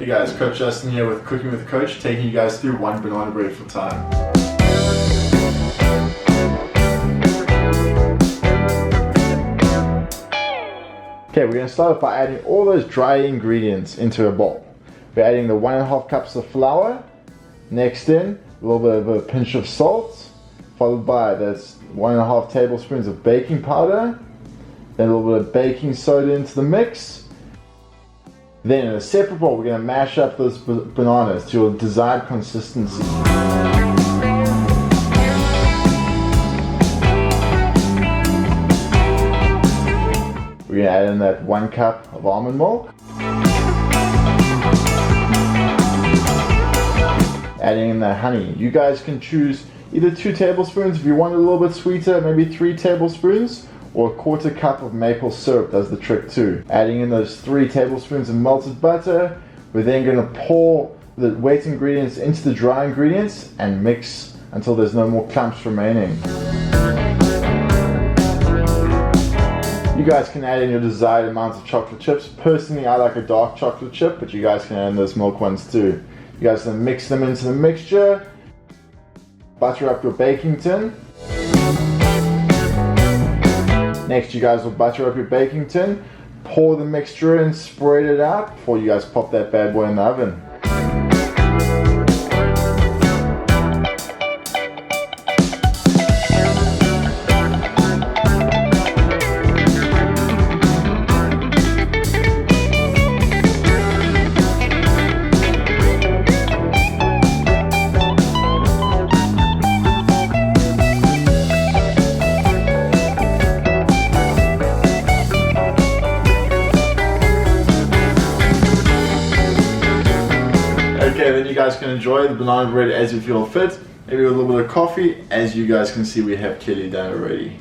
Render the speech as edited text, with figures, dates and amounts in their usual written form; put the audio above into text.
Hey guys, Coach Justin here with Cooking with Coach, taking you guys through one banana bread for time. Okay, we're going to start off by adding all those dry ingredients into a bowl. We're adding the 1.5 cups of flour, next in a little bit of a pinch of salt, followed by this 1.5 tablespoons of baking powder, then a little bit of baking soda into the mix. Then in a separate bowl, we're going to mash up those bananas to your desired consistency. We're going to add in that 1 cup of almond milk. Adding in the honey. You guys can choose either 2 tablespoons if you want it a little bit sweeter, maybe 3 tablespoons, or a 1/4 cup of maple syrup does the trick too. Adding in those 3 tablespoons of melted butter. We're then going to pour the wet ingredients into the dry ingredients and mix until there's no more clumps remaining. You guys can add in your desired amount of chocolate chips. Personally, I like a dark chocolate chip, but you guys can add in those milk ones too. You guys can mix them into the mixture. Butter up your baking tin. Next, you guys will butter up your baking tin, pour the mixture in, spread it out before you guys pop that bad boy in the oven. Okay, then you guys can enjoy the banana bread as you feel fit, maybe with a little bit of coffee. As you guys can see, we have Kelly done already.